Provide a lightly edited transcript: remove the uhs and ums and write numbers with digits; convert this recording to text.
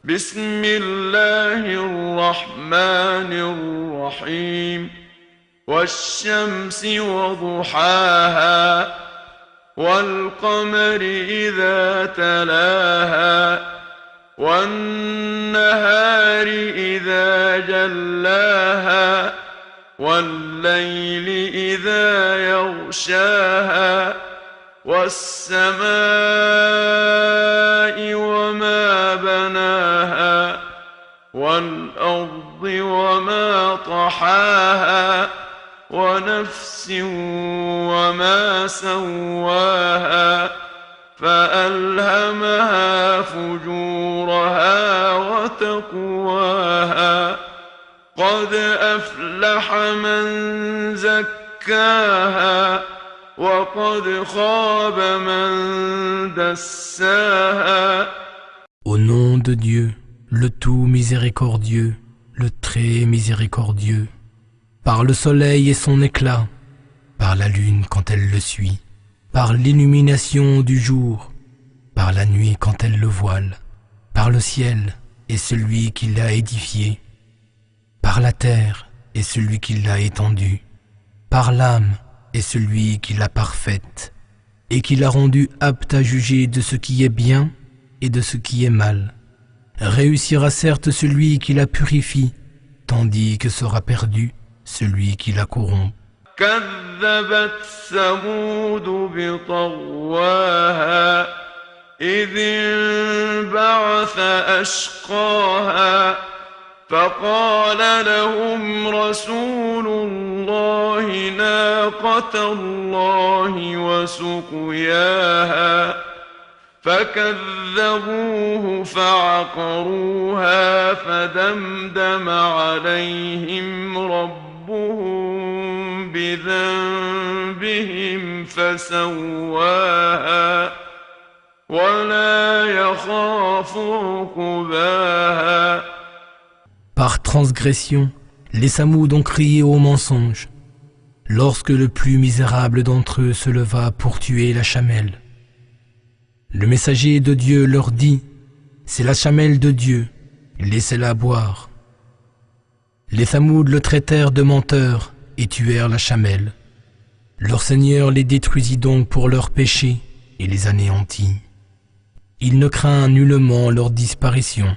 بسم الله الرحمن الرحيم والشمس وضحاها والقمر إذا تلاها والنهار إذا جلاها والليل إذا يغشاها والسماء وما بناها والأرض وما طحاها ونفس وما سواها فألهمها فجورها وتقواها قد أفلح من زكاها وقد خاب من دساها. Au nom de Dieu, le tout miséricordieux, le très miséricordieux, par le soleil et son éclat, par la lune quand elle le suit, par l'illumination du jour, par la nuit quand elle le voile, par le ciel et celui qui l'a édifié, par la terre et celui qui l'a étendue, par l'âme et celui qui l'a parfaite, et qui l'a rendue apte à juger de ce qui est bien et de ce qui est mal. Réussira certes celui qui la purifie, tandis que sera perdu celui qui la corrompt. كذبت ثمود بطغواها إذ انبعث أشقاها فقال لهم رسول الله ناقة الله وسقياها فكذبوه فعقروها فدمدم عليهم ربهم بذنبهم فسواها ولا يخاف عقباها. Par transgression, les Samouds ont crié au mensonge, lorsque le plus misérable d'entre eux se leva pour tuer la chamelle. Le messager de Dieu leur dit, c'est la chamelle de Dieu, laissez-la boire. Les Samouds le traitèrent de menteur et tuèrent la chamelle. Leur Seigneur les détruisit donc pour leurs péchés et les anéantit. Il ne craint nullement leur disparition.